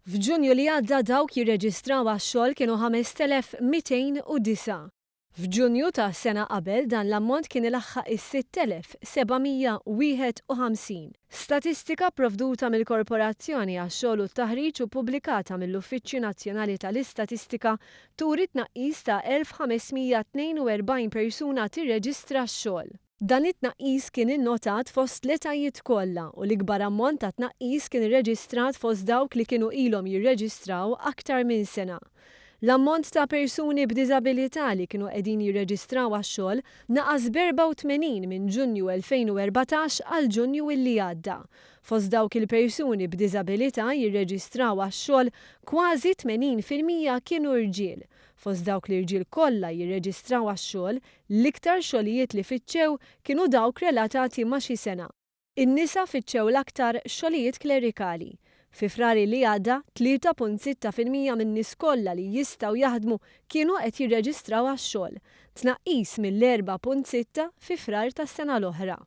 F'Ġunju li għadda dawk jirreġistraw għax-xogħol kienu 5209. F'Ġunju ta' sena qabel dan l-ammont kien ilaħħaq is-6751. Statistika pprovduta mill-Korporazzjoni għax-xogħol u t-Taħriġ u ppubblikata mill-Uffiċċju Nazzjonali tal-Istatistika turi tnaqqis ta' 1542 persuna tirreġistra x-xogħol. Dan it-tnaqqis kien innotat fost l-etajiet kollha u l-ikbar ammont ta' tnaqqis kien irreġistrat fost dawk li kienu ilhom jirreġistraw aktar minn sena. L-ammont ta' persuni b'diżabilità li kienu qegħdin jirreġistraw għax-xogħol naqas b'84 minn Ġunju 2014 għal Ġunju illi għadda. Fost dawk il-persuni b'diżabilità jirreġistraw għax-xogħol kważi 80% kienu irġiel. Fost dawk l-irġiel kollha jirreġistraw għax-xogħol, l-iktar xogħlijiet li fittxew kienu dawk relatati ma' xi sena. In-nisa fittxew l-aktar xogħlijiet klerikali. Fi frar li għadda 3.6% min-nies kollha li jistgħu jaħdmu kienu qed jirreġistraw għax-xogħol, tnaqqis mill-4.6 fi frar tas-sena l-oħra.